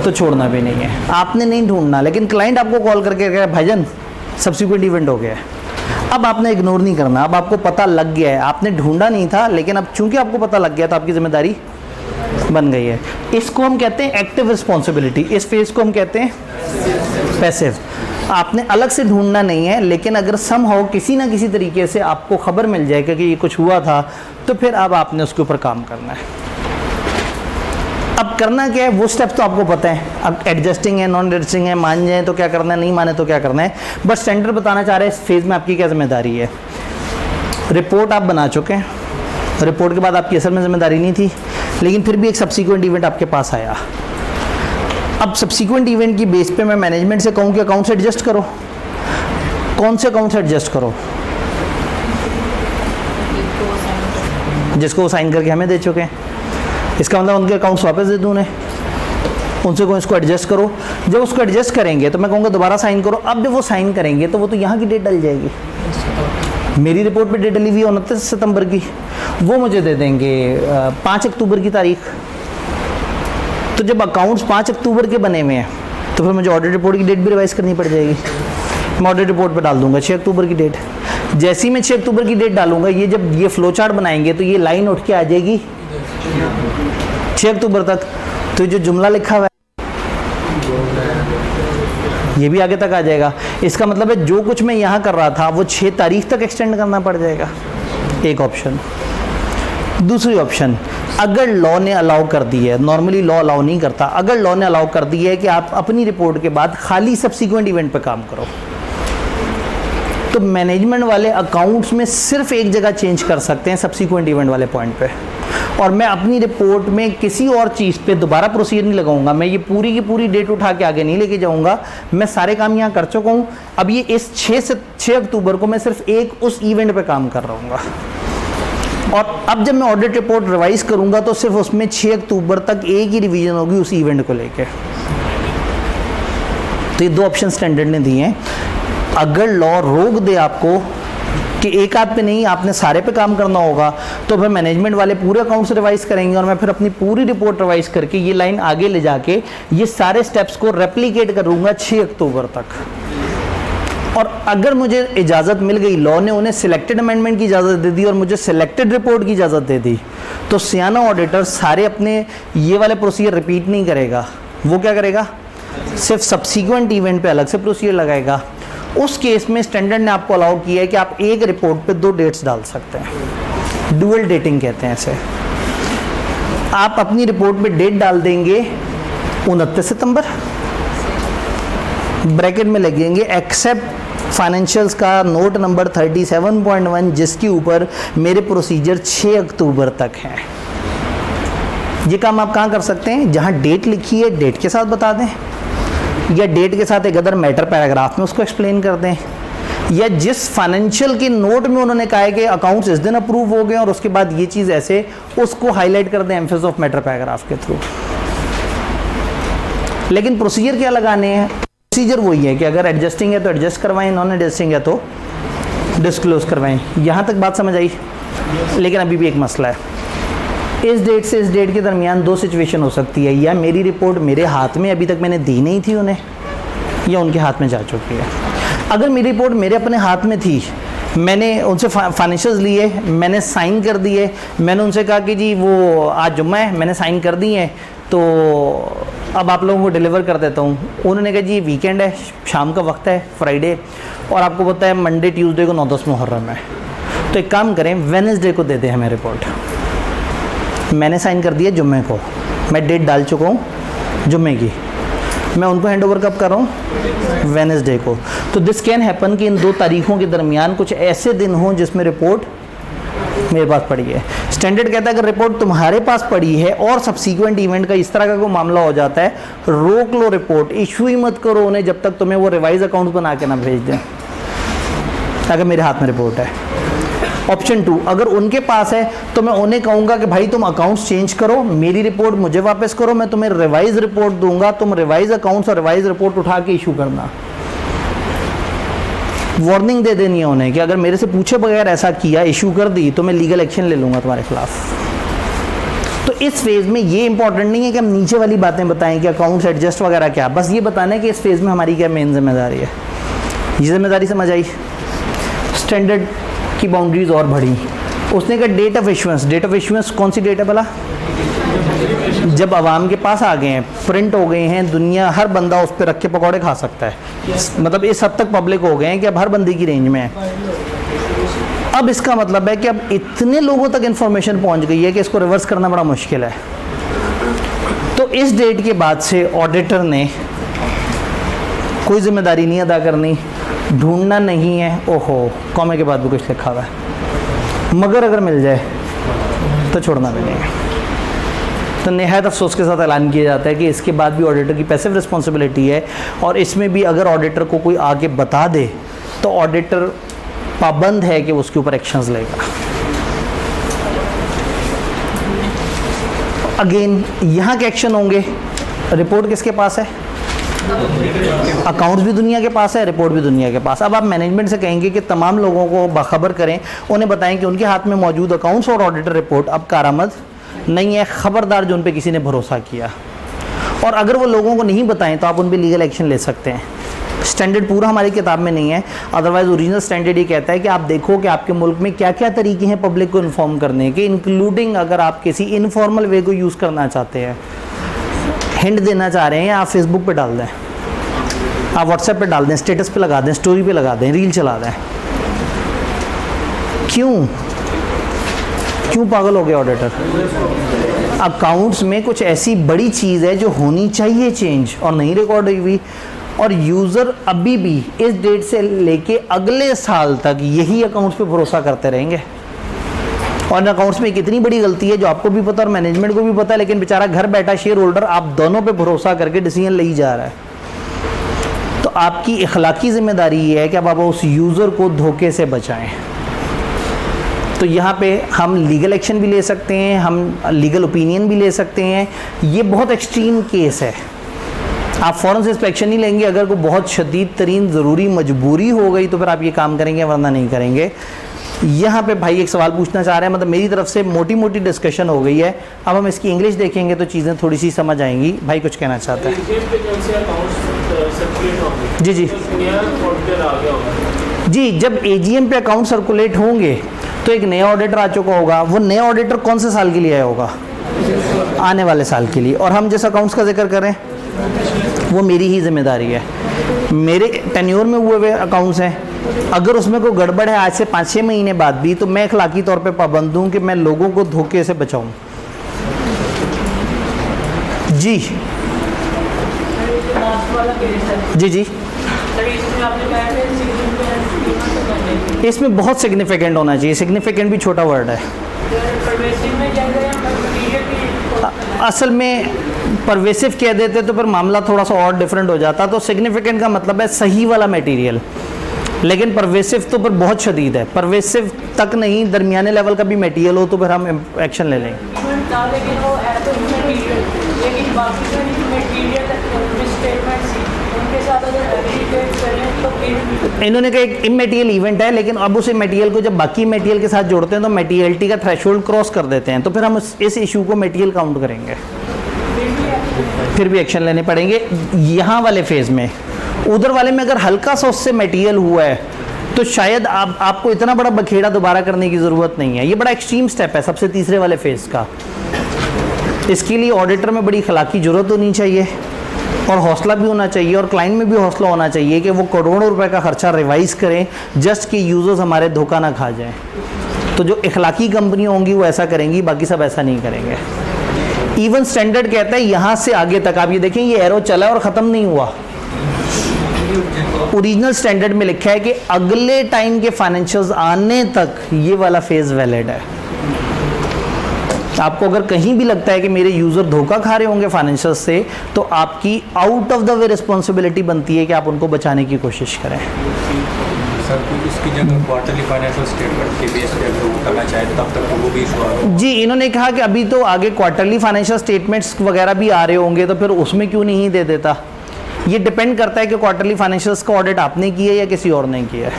तो छोड़ना भी नहीं है। आपने नहीं ढूंढना, लेकिन क्लाइंट आपको कॉल करके कह भाईजान सब्सिक्वेंट इवेंट हो गया है, अब आपने इग्नोर नहीं करना। अब आपको पता लग गया है, आपने ढूंढा नहीं था, लेकिन अब चूंकि आपको पता लग गया तो आपकी जिम्मेदारी बन गई है। इसको हम कहते हैं एक्टिव रिस्पॉन्सिबिलिटी, इस फेज को हम कहते हैं पैसिव। आपने अलग से ढूंढना नहीं है, लेकिन अगर समहाउ किसी ना किसी तरीके से आपको खबर मिल जाए कि ये कुछ हुआ था, तो फिर अब आपने उसके ऊपर काम करना है। अब करना क्या है, वो स्टेप्स तो आपको पता है। अब एडजस्टिंग है, नॉन एडजस्टिंग है, मान जाए तो क्या करना है, नहीं माने तो क्या करना है। बस स्टैंडर्ड बताना चाह रहे हैं इस फेज़ में आपकी क्या जिम्मेदारी है। रिपोर्ट आप बना चुके हैं, रिपोर्ट के बाद आपकी असल में जिम्मेदारी नहीं थी, लेकिन फिर भी एक सब्सिक्वेंट इवेंट आपके पास आया। अब सब्सिक्वेंट इवेंट की बेस पे मैं मैनेजमेंट से कहूँ कि अकाउंट्स एडजस्ट करो, कौन से अकाउंट से एडजस्ट करो? जिसको वो साइन करके हमें दे चुके हैं, इसका मतलब उनके अकाउंट्स वापस दे दूँ उन्हें, उनसे को इसको एडजस्ट करो। जब उसको एडजस्ट करेंगे तो मैं कहूँगा दोबारा साइन करो। अब जब वो साइन करेंगे तो वो तो यहाँ की डेट डल जाएगी, मेरी रिपोर्ट पे डेट डली हुई है 29 सितंबर की, वो मुझे दे देंगे 5 अक्टूबर की तारीख। तो जब अकाउंट्स 5 अक्टूबर के बने हुए हैं तो फिर मुझे ऑडिट रिपोर्ट की डेट भी रिवाइज करनी पड़ जाएगी। मैं ऑडिट रिपोर्ट पे डाल दूंगा 6 अक्टूबर की डेट। जैसे ही मैं 6 अक्टूबर की डेट डालूंगा, ये जब ये फ्लो चार्ट बनाएंगे तो ये लाइन उठ के आ जाएगी 6 अक्टूबर तक। तो जो जुमला लिखा हुआ है ये भी आगे तक आ जाएगा। इसका मतलब है जो कुछ मैं यहाँ कर रहा था वो 6 तारीख तक एक्सटेंड करना पड़ जाएगा, एक ऑप्शन। दूसरी ऑप्शन, अगर लॉ ने अलाउ कर दी है, नॉर्मली लॉ अलाउ नहीं करता, अगर लॉ ने अलाउ कर दी है कि आप अपनी रिपोर्ट के बाद खाली सब्सिक्वेंट इवेंट पे काम करो, तो मैनेजमेंट वाले अकाउंट्स में सिर्फ एक जगह चेंज कर सकते हैं, सब्सिक्वेंट इवेंट वाले पॉइंट पे। और मैं अपनी रिपोर्ट में किसी और चीज़ पे दोबारा प्रोसीजर नहीं लगाऊंगा, मैं ये पूरी की पूरी डेट उठा के आगे नहीं लेके जाऊंगा। मैं सारे काम यहाँ कर चुका हूँ, अब ये इस 6 अक्टूबर को मैं सिर्फ एक उस इवेंट पे काम कर रहा हूँ। और अब जब मैं ऑडिट रिपोर्ट रिवाइज करूंगा तो सिर्फ उसमें 6 अक्टूबर तक एक ही रिवीजन होगी उस इवेंट को लेके। तो ये 2 ऑप्शन स्टैंडर्ड ने दिए हैं। अगर लॉ रोक दे आपको कि एक आध पे नहीं, आपने सारे पे काम करना होगा, तो फिर मैनेजमेंट वाले पूरे अकाउंट्स रिवाइज करेंगे और मैं फिर अपनी पूरी रिपोर्ट रिवाइज करके ये लाइन आगे ले जाके ये सारे स्टेप्स को रेप्लिकेट करूंगा 6 अक्टूबर तक। और अगर मुझे इजाज़त मिल गई, लॉ ने उन्हें सिलेक्टेड अमेंडमेंट की इजाज़त दे दी और मुझे सिलेक्टेड रिपोर्ट की इजाज़त दे दी, तो सियाना ऑडिटर सारे अपने ये वाले प्रोसीजर रिपीट नहीं करेगा। वो क्या करेगा? सिर्फ सब्सीक्वेंट इवेंट पे अलग से प्रोसीजर लगाएगा। उस केस में स्टैंडर्ड ने आपको अलाउ किया है कि आप एक रिपोर्ट पे 2 डेट्स डाल सकते हैं, डुअल डेटिंग कहते हैं इसे। आप अपनी रिपोर्ट पे डेट डाल देंगे 29 सितंबर, ब्रैकेट में लगेंगे एक्सेप्ट फाइनेंशियल्स का नोट नंबर 37.1 जिसके ऊपर मेरे प्रोसीजर 6 अक्टूबर तक हैं। ये काम आप कहाँ कर सकते हैं? जहाँ डेट लिखी है डेट के साथ बता दें, या डेट के साथ एक अदर मैटर पैराग्राफ में उसको एक्सप्लेन कर दें, या जिस फाइनेंशियल के नोट में उन्होंने कहा है कि अकाउंट्स इस दिन अप्रूव हो गए और उसके बाद ये चीज़ ऐसे, उसको हाईलाइट कर दें एम्फेसिस ऑफ मैटर पैराग्राफ के थ्रू। लेकिन प्रोसीजर क्या लगाने हैं? प्रोसीजर वही है कि अगर एडजस्टिंग है तो एडजस्ट करवाएं, नॉन एडजस्टिंग है तो डिस्क्लोज करवाएं। यहाँ तक बात समझ आई? लेकिन अभी भी एक मसला है। इस डेट से इस डेट के दरमियान 2 सिचुएशन हो सकती है, या मेरी रिपोर्ट मेरे हाथ में अभी तक मैंने दी नहीं थी उन्हें, या उनके हाथ में जा चुकी है। अगर मेरी रिपोर्ट मेरे अपने हाथ में थी, मैंने उनसे फाइनेंशियल्स लिए, मैंने साइन कर दिए, मैंने उनसे कहा कि जी वो आज जुम्मा है, मैंने साइन कर दी है, तो अब आप लोगों को डिलीवर कर देता हूँ। उन्होंने कहा जी वीकेंड है, शाम का वक्त है, फ्राइडे, और आपको पता है मंडे ट्यूसडे को 9-10 मुहर्रम है, तो एक काम करें वेडनेसडे को दे दें हमें रिपोर्ट। मैंने साइन कर दिया जुम्मे को, मैं डेट डाल चुका हूँ जुम्मे की, मैं उनको हैंड ओवर कब कर रहा हूँ? वेडनेसडे को। तो दिस कैन हैपन कि इन 2 तारीखों के दरमियान कुछ ऐसे दिन हों जिसमें रिपोर्ट मेरे पास पड़ी है। स्टैंडर्ड कहता है अगर रिपोर्ट तुम्हारे पास पड़ी है और सब्सीक्वेंट इवेंट का इस तरह का कोई मामला हो जाता है, रोक लो रिपोर्ट, इशू ही मत करो उन्हें जब तक तुम्हें वो रिवाइज अकाउंट बना के ना भेज दें, अगर मेरे हाथ में रिपोर्ट है। ऑप्शन 2, अगर उनके पास है तो मैं उन्हें कहूँगा कि भाई तुम अकाउंट्स चेंज करो, मेरी रिपोर्ट मुझे वापस करो, मैं तुम्हें रिवाइज रिपोर्ट दूंगा, तुम रिवाइज अकाउंट्स और रिवाइज रिपोर्ट उठा के इशू करना। वार्निंग दे देनी है उन्हें कि अगर मेरे से पूछे बगैर ऐसा किया, इशू कर दी, तो मैं लीगल एक्शन ले लूँगा तुम्हारे खिलाफ। तो इस फेज़ में ये इंपॉर्टेंट नहीं है कि हम नीचे वाली बातें बताएं कि अकाउंट्स एडजस्ट वगैरह क्या, बस ये बताना है कि इस फेज़ में हमारी क्या मेन जिम्मेदारी है। ये जिम्मेदारी समझ आई? स्टैंडर्ड की बाउंड्रीज और बढ़ी। उसने कहा date of issuance. Date of issuance कौन सी डेट है भला? जब आवाम के पास आ गए हैं, प्रिंट हो गए हैं, दुनिया हर बंदा उस पर रख के पकौड़े खा सकता है, मतलब इस हद तक पब्लिक हो गए हैं कि अब हर बंदे की रेंज में है। अब इसका मतलब है कि अब इतने लोगों तक इंफॉर्मेशन पहुंच गई है कि इसको रिवर्स करना बड़ा मुश्किल है। तो इस डेट के बाद से ऑडिटर ने कोई जिम्मेदारी नहीं अदा करनी, ढूंढना नहीं है, ओहो कॉमे के बाद भी कुछ लिखा हुआ है, मगर अगर मिल जाए तो छोड़ना भी नहीं है। तो नहायत अफसोस के साथ ऐलान किया जाता है कि इसके बाद भी ऑडिटर की पैसिव रिस्पॉन्सिबिलिटी है, और इसमें भी अगर ऑडिटर को कोई आके बता दे तो ऑडिटर पाबंद है कि उसके ऊपर एक्शंस लेगा। अगेन यहाँ के एक्शन होंगे, रिपोर्ट किसके पास है? अकाउंट्स भी दुनिया के पास है, रिपोर्ट भी दुनिया के पास। अब आप मैनेजमेंट से कहेंगे कि तमाम लोगों को बाखबर करें, उन्हें बताएं कि उनके हाथ में मौजूद अकाउंट्स और ऑडिटर रिपोर्ट अब कारआमद नहीं है, खबरदार जो उन पे किसी ने भरोसा किया। और अगर वो लोगों को नहीं बताएं तो आप उन पे लीगल एक्शन ले सकते हैं। स्टैंडर्ड पूरा हमारी किताब में नहीं है, अदरवाइज ओरिजिनल स्टैंडर्ड ये कहता है कि आप देखो कि आपके मुल्क में क्या क्या तरीके हैं पब्लिक को इन्फॉर्म करने के, इंक्लूडिंग अगर आप किसी इनफॉर्मल वे को यूज़ करना चाहते हैं, हिंट देना चाह रहे हैं, आप फेसबुक पे डाल दें, आप व्हाट्सएप पे डाल दें, स्टेटस पे लगा दें, स्टोरी पे लगा दें, रील चला दें। क्यों पागल हो गया ऑडिटर? अकाउंट्स में कुछ ऐसी बड़ी चीज़ है जो होनी चाहिए चेंज और नहीं रिकॉर्ड हुई हुई, और यूज़र अभी भी इस डेट से लेके अगले साल तक यही अकाउंट्स पे भरोसा करते रहेंगे। और अकाउंट्स में कितनी बड़ी गलती है जो आपको भी पता और मैनेजमेंट को भी पता है, लेकिन बेचारा घर बैठा शेयर होल्डर आप दोनों पे भरोसा करके डिसीजन ले ही जा रहा है। तो आपकी इखलाकी जिम्मेदारी ये है कि अब आप उस यूज़र को धोखे से बचाएं। तो यहाँ पे हम लीगल एक्शन भी ले सकते हैं, हम लीगल ओपिनियन भी ले सकते हैं। ये बहुत एक्सट्रीम केस है, आप फ़ौरन से इंस्पेक्शन नहीं लेंगे। अगर कोई बहुत शदीद तरीन ज़रूरी मजबूरी हो गई तो फिर आप ये काम करेंगे, वरना नहीं करेंगे। यहाँ पे भाई एक सवाल पूछना चाह रहे हैं, मतलब मेरी तरफ से मोटी मोटी डिस्कशन हो गई है, अब हम इसकी इंग्लिश देखेंगे तो चीज़ें थोड़ी सी समझ आएंगी। भाई कुछ कहना चाहते हैं? जी जी जी, जब एजीएम पे अकाउंट सर्कुलेट होंगे तो एक नया ऑडिटर आ चुका होगा। वो नया ऑडिटर कौन से साल के लिए आया होगा? आने वाले साल के लिए। और हम जिस अकाउंट्स का जिक्र करें वो मेरी ही जिम्मेदारी है, मेरे टेन्योर में हुए हुए अकाउंट्स हैं। अगर उसमें कोई गड़बड़ है आज से 5-6 महीने बाद भी, तो मैं इखलाकी तौर पे पाबंद हूँ कि मैं लोगों को धोखे से बचाऊँ। जी जी जी, इसमें बहुत सिग्निफिकेंट होना चाहिए। सिग्निफिकेंट भी छोटा वर्ड है। असल में परवेसिव कह देते तो फिर मामला थोड़ा सा और डिफरेंट हो जाता। तो सिग्निफिकेंट का मतलब है सही वाला मटेरियल, लेकिन परवेसिव तो फिर बहुत शदीद है। परवेसिव तक नहीं, दरमियाने लेवल का भी मटेरियल हो तो फिर हम एक्शन ले लेंगे। इन्होंने कहा एक इमटेरियल इवेंट है, लेकिन अब उस मटेरियल को जब बाकी मटेरियल के साथ जोड़ते हैं तो मटेरियलिटी का थ्रेशोल्ड क्रॉस कर देते हैं, तो फिर हम इस इशू को मटेरियल काउंट करेंगे, फिर भी एक्शन लेने पड़ेंगे यहाँ वाले फेज में। उधर वाले में अगर हल्का सा उससे मटेरियल हुआ है तो शायद आपको इतना बड़ा बखेड़ा दोबारा करने की ज़रूरत नहीं है। ये बड़ा एक्सट्रीम स्टेप है सबसे तीसरे वाले फेज़ का। इसके लिए ऑडिटर में बड़ी इखलाकी ज़रूरत होनी चाहिए और हौसला भी होना चाहिए, और क्लाइंट में भी हौसला होना चाहिए कि वो करोड़ों रुपए का खर्चा रिवाइज़ करें जस्ट कि यूज़र्स हमारे धोखा ना खा जाएं। तो जो इखलाकी कंपनियाँ होंगी वो ऐसा करेंगी, बाकी सब ऐसा नहीं करेंगे। इवन स्टैंडर्ड कहता है यहाँ से आगे तक, आप ये देखें ये एरो चला और ख़त्म नहीं हुआ। ओरिजिनल स्टैंडर्ड में लिखा है कि अगले टाइम के फाइनेंशियल्स आने तक ये वाला फेज वैलिड है। आपको अगर कहीं भी लगता है कि मेरे यूज़र धोखा खा रहे होंगे फाइनेंशियल से, तो आपकी out of the way responsibility बनती है कि आप उनको बचाने की कोशिश करें। सर तो इसकी जगह क्वार्टरली फाइनेंशियल स्टेटमेंट के बेस पे अगर वो करना चाहे तब तक तो वो भी इशू आ रहा है। जी, इन्होंने कहा कि अभी तो आगे क्वार्टरली फाइनेंशियल स्टेटमेंट्स वगैरह भी आ रहे होंगे, तो फिर उसमें क्यों नहीं दे देता। ये डिपेंड करता है कि क्वार्टरली फाइनेंशियल्स का ऑडिट आपने किया है या किसी और ने किया है।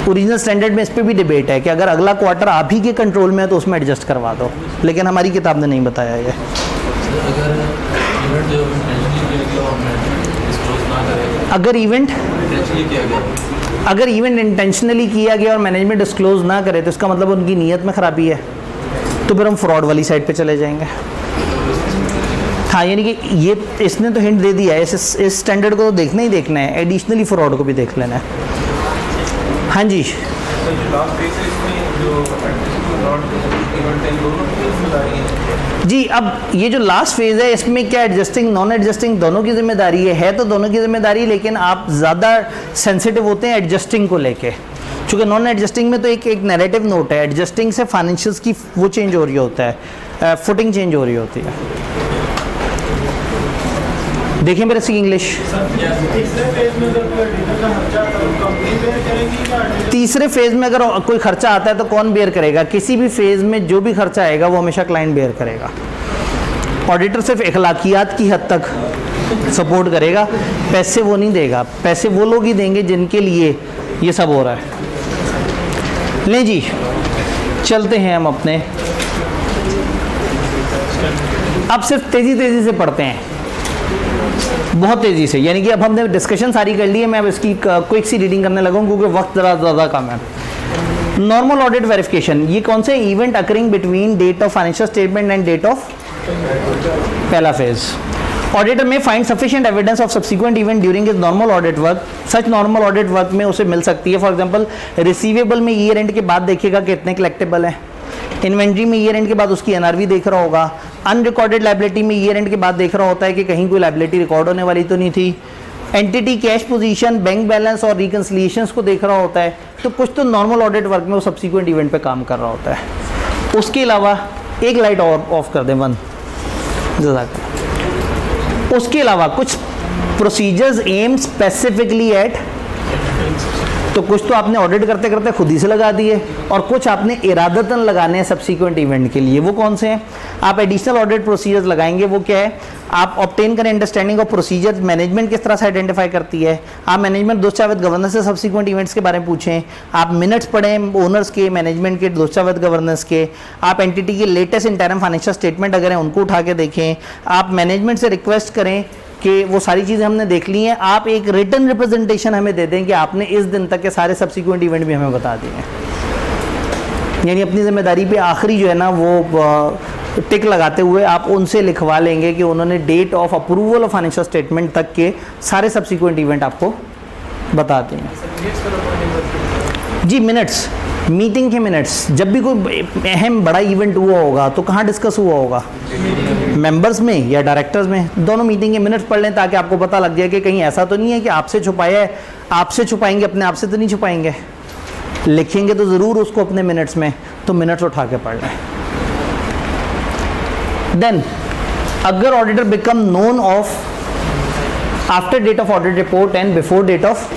ओरिजिनल स्टैंडर्ड में इस पर भी डिबेट है कि अगर अगला क्वार्टर आप ही के कंट्रोल में है तो उसमें एडजस्ट करवा दो, लेकिन हमारी किताब ने नहीं बताया ये। अगर इवेंट इंटेंशनली किया गया और मैनेजमेंट डिस्क्लोज ना करे तो इसका मतलब उनकी नीयत में ख़राबी है, तो फिर हम फ्रॉड वाली साइड पे चले जाएंगे। हाँ, यानी कि ये इसने तो हिंट दे दिया है, इस स्टैंडर्ड को तो देखना ही देखना है, एडिशनली फ्रॉड को भी देख लेना है। हाँ जी, जी अब ये जो लास्ट फेज़ है इसमें क्या एडजस्टिंग नॉन एडजस्टिंग दोनों की जिम्मेदारी है तो दोनों की जिम्मेदारी, लेकिन आप ज़्यादा सेंसिटिव होते हैं एडजस्टिंग को लेके, क्योंकि नॉन एडजस्टिंग में तो एक नैरेटिव नोट है, एडजस्टिंग से फाइनेंशियल्स की वो चेंज हो रही होता है, फुटिंग चेंज हो रही होती है। देखिए मेरे से इंग्लिश। तीसरे फेज में अगर कोई खर्चा आता है तो कौन बेयर करेगा? किसी भी फेज में जो भी खर्चा आएगा वो हमेशा क्लाइंट बेयर करेगा। ऑडिटर सिर्फ अखलाकियात की हद तक सपोर्ट करेगा, पैसे वो नहीं देगा। पैसे वो लोग ही देंगे जिनके लिए ये सब हो रहा है। ले जी, चलते हैं हम अपने, अब सिर्फ तेजी से पढ़ते हैं, बहुत तेजी से। यानी कि अब हमने डिस्कशन सारी कर ली है, मैं अब इसकी क्विक सी रीडिंग करने लगा हूँ क्योंकि वक्त ज़्यादा कम है। नॉर्मल ऑडिट वेरिफिकेशन, ये कौन से event occurring between date of financial statement and date of पहला phase. Auditor may find sufficient evidence of subsequent event during his normal audit work. Such normal audit work में उसे मिल सकती है। फॉर एग्जांपल रिसीवेबल में ईयर एंड के बाद देखेगा कितने कलेक्टेबल हैं। इन्वेंट्री में ईयर एंड के बाद उसकी एनआरवी देख रहा होगा। अनरिकॉर्डेड लाइबिलिटी में ईयर एंड के बाद देख रहा होता है कि कहीं कोई लाइबिलिटी रिकॉर्ड होने वाली तो नहीं थी। Entity cash position, bank balance और रिकंसिलिएशंस को देख रहा होता है। तो कुछ तो नॉर्मल ऑडिट वर्क में वो सब्सिक्वेंट इवेंट पे काम कर रहा होता है। उसके अलावा एक लाइट और ऑफ कर दें, वन जज़ाकल्लाह। उसके अलावा कुछ प्रोसीजर्स एम स्पेसिफिकली एट, तो कुछ तो आपने ऑडिट करते करते खुद ही से लगा दिए और कुछ आपने इरादतन लगाने हैं सब्सिक्वेंट इवेंट के लिए। वो कौन से हैं? आप एडिशनल ऑडिट प्रोसीजर्स लगाएंगे। वो क्या है? आप ऑब्टेन करें अंडरस्टैंडिंग ऑफ प्रोसीजर्स, मैनेजमेंट किस तरह से आइडेंटिफाई करती है। आप मैनेजमेंट दोस्तावेज गवर्नेंस से सब्सिक्वेंट इवेंट्स के बारे में पूछें। आप मिनट्स पढ़ें ओनर्स के, मैनेजमेंट के, दोस्तावेज गवर्नेंस के। आप एंटिटी के लेटेस्ट इंटरम फाइनेंशियल स्टेटमेंट अगर हैं उनको उठा के देखें। आप मैनेजमेंट से रिक्वेस्ट करें कि वो सारी चीज़ें हमने देख ली हैं, आप एक रिटन रिप्रेजेंटेशन हमें दे दें कि आपने इस दिन तक के सारे सब्सिक्वेंट इवेंट भी हमें बता दिए हैं। यानी अपनी जिम्मेदारी पे आखिरी जो है ना वो टिक लगाते हुए आप उनसे लिखवा लेंगे कि उन्होंने date of approval of financial statement तक के सारे सब्सिक्वेंट इवेंट आपको बता दें। जी मिनट्स, मीटिंग के मिनट्स। जब भी कोई अहम बड़ा इवेंट हुआ होगा तो कहाँ डिस्कस हुआ होगा? मेंबर्स में या डायरेक्टर्स में? दोनों मीटिंग के मिनट्स पढ़ लें ताकि आपको पता लग जाए कि कहीं ऐसा तो नहीं है कि आपसे छुपाया है, आपसे छुपाएंगे, अपने आप से तो नहीं छुपाएंगे। लिखेंगे तो ज़रूर उसको अपने मिनट्स में, तो मिनट्स उठा के पढ़ लें। देन अगर auditor become known of after date of audit report and before date of,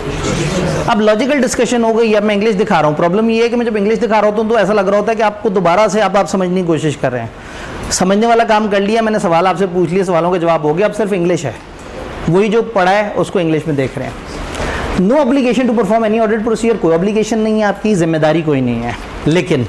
अब लॉजिकल डिस्कशन हो गई। अब मैं इंग्लिश दिखा रहा हूँ। प्रॉब्लम ये है कि मैं जब इंग्लिश दिखा रहा होता हूँ तो ऐसा लग रहा होता है कि आपको दोबारा से आप समझने की कोशिश कर रहे हैं। समझने वाला काम कर लिया मैंने, सवाल आपसे पूछ लिए, सवालों के जवाब हो गया, अब सिर्फ इंग्लिश है। वही जो पढ़ा है उसको इंग्लिश में देख रहे हैं। No obligation to perform any audit procedure, कोई ऑब्लिगेशन नहीं है, आपकी जिम्मेदारी कोई नहीं है। लेकिन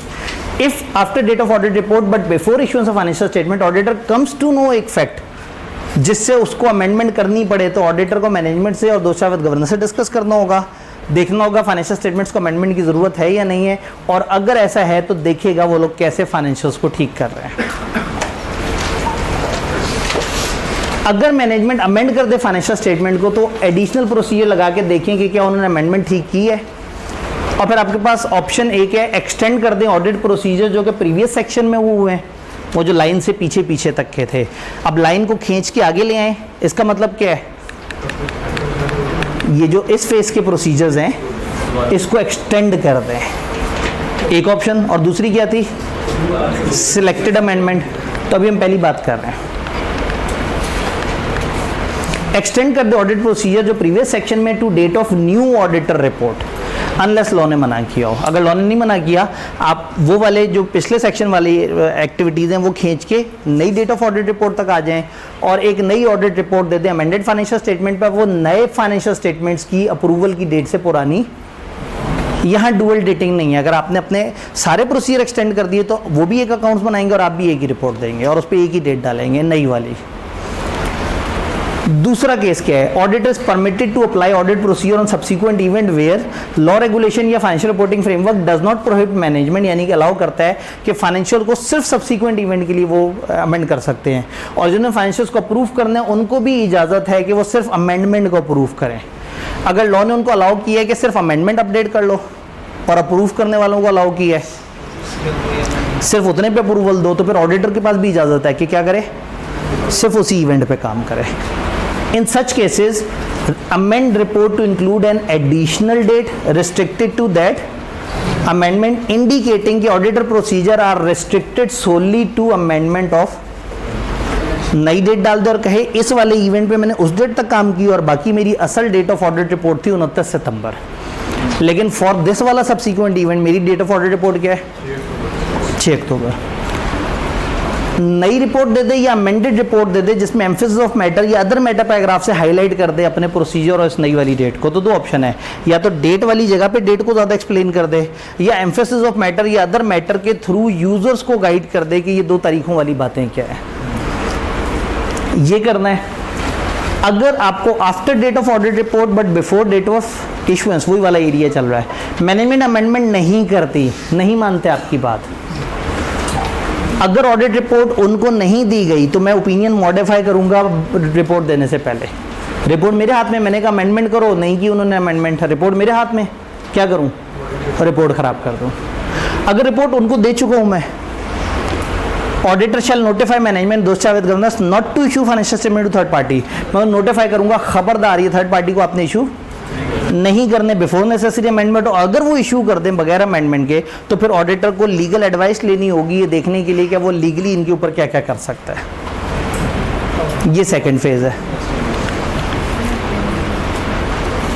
if after date of audit report but before issuance of financial statement auditor comes to know एक फैक्ट जिससे उसको अमेंडमेंट करनी पड़े, तो ऑडिटर को मैनेजमेंट से और दोस्तावेज गवर्नेंस से डिस्कस करना होगा। देखना होगा फाइनेंशियल स्टेटमेंट्स को अमेंडमेंट की ज़रूरत है या नहीं है, और अगर ऐसा है तो देखेगा वो लोग कैसे फाइनेंशियल्स को ठीक कर रहे हैं। अगर मैनेजमेंट अमेंड कर दे फाइनेंशियल स्टेटमेंट को तो एडिशनल प्रोसीजर लगा के देखें कि क्या उन्होंने अमेंडमेंट ठीक की है। और फिर आपके पास ऑप्शन एक है, एक्सटेंड कर दें ऑडिट प्रोसीजर जो कि प्रीवियस सेक्शन में वो हुए हैं, वो जो लाइन से पीछे पीछे तक के थे, अब लाइन को खींच के आगे ले आए। इसका मतलब क्या है? ये जो इस फेस के प्रोसीजर्स हैं इसको एक्सटेंड कर दें, एक ऑप्शन। और दूसरी क्या थी? Selected amendment. तो अभी हम पहली बात कर रहे हैं, एक्सटेंड कर दे ऑडिट प्रोसीजर जो प्रीवियस सेक्शन में to date of new auditor report, unless law ने मना किया हो। अगर लॉ ने नहीं मना किया, आप वो वाले जो पिछले सेक्शन वाली एक्टिविटीज़ हैं वो खींच के नई डेट ऑफ ऑडिट रिपोर्ट तक आ जाएं और एक नई ऑडिट रिपोर्ट दे दें अमेंडेड फाइनेंशियल स्टेटमेंट पर। वो नए फाइनेंशियल स्टेटमेंट्स की अप्रूवल की डेट से पुरानी, यहाँ डुअल डेटिंग नहीं है। अगर आपने अपने सारे प्रोसीजर एक्सटेंड कर दिए तो वो भी एक अकाउंट्स बनाएंगे और आप भी एक ही रिपोर्ट देंगे और उस पर एक ही डेट डालेंगे, नई वाली। दूसरा केस क्या है? Auditors permitted to apply audit procedure on subsequent event where law regulation या financial reporting framework does not prohibit management, यानी कि अलाउ करता है कि फाइनेंशियल को सिर्फ सब्सिक्वेंट इवेंट के लिए वो अमेंड कर सकते हैं, और जिन्होंने फाइनेंशियल्स को अप्रूव करना है उनको भी इजाज़त है कि वो सिर्फ अमेंडमेंट को अप्रूव करें। अगर लॉ ने उनको अलाउ किया है कि सिर्फ अमेंडमेंट अपडेट कर लो और अप्रूव करने वालों को अलाउ किया है सिर्फ उतने पे अप्रूवल दो, तो फिर ऑडिटर के पास भी इजाज़त है कि क्या करे? सिर्फ उसी इवेंट पे काम करे। In such cases, amend report to include an additional date restricted to that amendment, indicating कि auditor procedure are restricted solely to amendment of नई डेट डाल दे और कहे इस वाले इवेंट पे मैंने उस डेट तक काम किया और बाकी मेरी असल डेट ऑफ ऑडिट रिपोर्ट थी 29 सितंबर, लेकिन फॉर दिस वाला सब्सिक्वेंट इवेंट मेरी डेट ऑफ ऑडिट रिपोर्ट क्या है 6 अक्टूबर। नई रिपोर्ट दे दे या अमेंडेड रिपोर्ट दे दे जिसमें एम्फेसिस ऑफ मैटर या अदर मैटर पैराग्राफ से हाईलाइट कर दे अपने प्रोसीजर और इस नई वाली डेट को, तो दो ऑप्शन है, या तो डेट वाली जगह पे डेट को ज़्यादा एक्सप्लेन कर दे या एम्फेसिस ऑफ मैटर या अदर मैटर के थ्रू यूजर्स को गाइड कर दे कि ये 2 तारीखों वाली बातें क्या है, ये करना है। अगर आपको after date of audit report but before date of issuance, वही वाला एरिया चल रहा है, मैनेजमेंट अमेंडमेंट नहीं करती, नहीं मानते आपकी बात, अगर ऑडिट रिपोर्ट उनको नहीं दी गई तो मैं ओपिनियन मॉडिफाई करूंगा रिपोर्ट देने से पहले। रिपोर्ट मेरे हाथ में, मैंने कहा अमेंडमेंट करो, नहीं की उन्होंने अमेंडमेंट, रिपोर्ट मेरे हाथ में, क्या करूं, रिपोर्ट खराब कर दूं। अगर रिपोर्ट उनको दे चुका हूं मैं, auditor shall notify management those with governance not to issue financial statement to third party, मैं नोटिफाई करूंगा खबरदार ये थर्ड पार्टी को आपने इशू नहीं करने बिफोर नेसेसरी अमेंडमेंट। और अगर वो इशू कर दें बगैर अमेंडमेंट के तो फिर ऑडिटर को लीगल एडवाइस लेनी होगी ये देखने के लिए कि वो लीगली इनके ऊपर क्या क्या कर सकता है। ये सेकंड फेज है।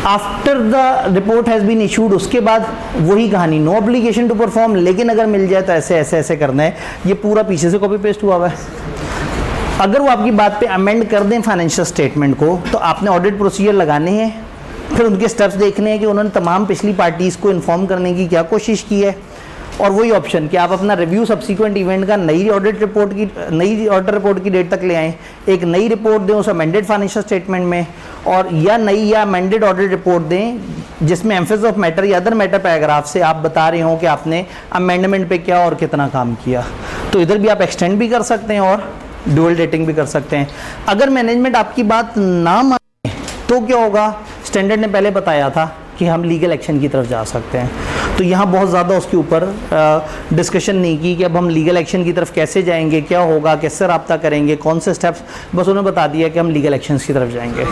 After the report has been issued, उसके बाद वही कहानी, नो ऑब्लिगेशन टू परफॉर्म, लेकिन अगर मिल जाए तो ऐसे ऐसे ऐसे करना है। ये पूरा पीछे से कॉपी पेस्ट हुआ है। अगर वो आपकी बात पे अमेंड कर दें फाइनेंशियल स्टेटमेंट को तो आपने ऑडिट प्रोसीजर लगाने हैं, फिर उनके स्टेप्स देखने हैं कि उन्होंने तमाम पिछली पार्टीज़ को इन्फॉर्म करने की क्या कोशिश की है, और वही ऑप्शन कि आप अपना रिव्यू सब्सिक्वेंट इवेंट का नई ऑडिट रिपोर्ट की डेट तक ले आएँ, एक नई रिपोर्ट दें उस अमेंडेड फाइनेंशियल स्टेटमेंट में, और या नई या अमेंडेड ऑडिट रिपोर्ट दें जिसमें एम्फेसिस ऑफ मैटर या अदर मैटर पैराग्राफ से आप बता रहे हो कि आपने अमेंडमेंट पे क्या और कितना काम किया। तो इधर भी आप एक्सटेंड भी कर सकते हैं और ड्यूअल डेटिंग भी कर सकते हैं। अगर मैनेजमेंट आपकी बात ना माने तो क्या होगा, स्टैंडर्ड ने पहले बताया था कि हम लीगल एक्शन की तरफ जा सकते हैं, तो यहाँ बहुत ज़्यादा उसके ऊपर डिस्कशन नहीं की कि अब हम लीगल एक्शन की तरफ कैसे जाएंगे, क्या होगा, कैसे रब्ता करेंगे, कौन से स्टेप्स, बस उन्होंने बता दिया कि हम लीगल एक्शंस की तरफ जाएंगे।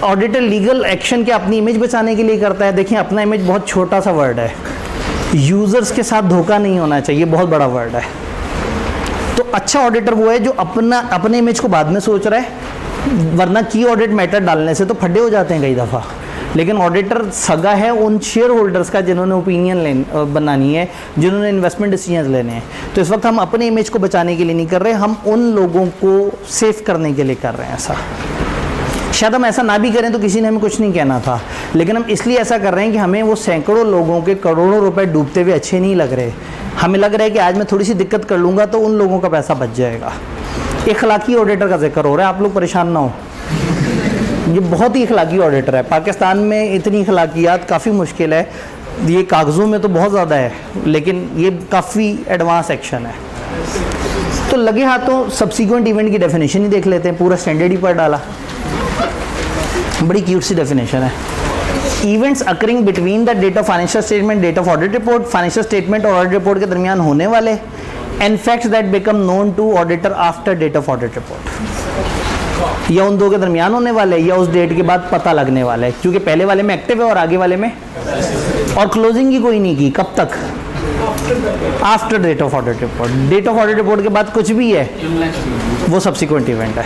ऑडिटर लीगल एक्शन के अपनी इमेज बचाने के लिए करता है। देखिए अपना इमेज बहुत छोटा सा वर्ड है, यूज़र्स के साथ धोखा नहीं होना चाहिए, बहुत बड़ा वर्ड है। तो अच्छा ऑडिटर वो है जो अपने इमेज को बाद में सोच रहा है, वरना की ऑडिट मैटर डालने से तो फड्डे हो जाते हैं कई दफ़ा। लेकिन ऑडिटर सगा है उन शेयर होल्डर्स का जिन्होंने ओपिनियन बनानी है, जिन्होंने इन्वेस्टमेंट डिसीजन लेने हैं। तो इस वक्त हम अपने इमेज को बचाने के लिए नहीं कर रहे, हम उन लोगों को सेव करने के लिए कर रहे हैं ऐसा। शायद हम ऐसा ना भी करें तो किसी ने हमें कुछ नहीं कहना था, लेकिन हम इसलिए ऐसा कर रहे हैं कि हमें वो सैकड़ों लोगों के करोड़ों रुपए डूबते हुए अच्छे नहीं लग रहे। हमें लग रहा है कि आज मैं थोड़ी सी दिक्कत कर लूँगा तो उन लोगों का पैसा बच जाएगा। इखलाकी ऑडिटर का जिक्र हो रहा है, आप लोग परेशान ना हो, ये बहुत ही इखलाकी ऑडिटर है। पाकिस्तान में इतनी इखलाकियात काफ़ी मुश्किल है, ये कागज़ों में तो बहुत ज़्यादा है, लेकिन ये काफ़ी एडवांस एक्शन है। तो लगे हाथों सब्सिक्वेंट इवेंट की डेफिनेशन ही देख लेते हैं, पूरा स्टैंडर्ड ही पर डाला, बड़ी क्यूट सी डेफिनेशन है। Events occurring between the date of financial statement, date of audit report, financial statement और ऑडिट रिपोर्ट के दरमियान होने वाले, and facts that become known to auditor after date of audit report, या उन दो के दरमियान होने वाले या उस डेट के बाद पता लगने वाला है, क्योंकि पहले वाले में एक्टिव है और आगे वाले में, और क्लोजिंग की कोई नहीं की, कब तक, after date of audit report. Date of audit report के बाद कुछ भी है वो सब्सिक्वेंट इवेंट है।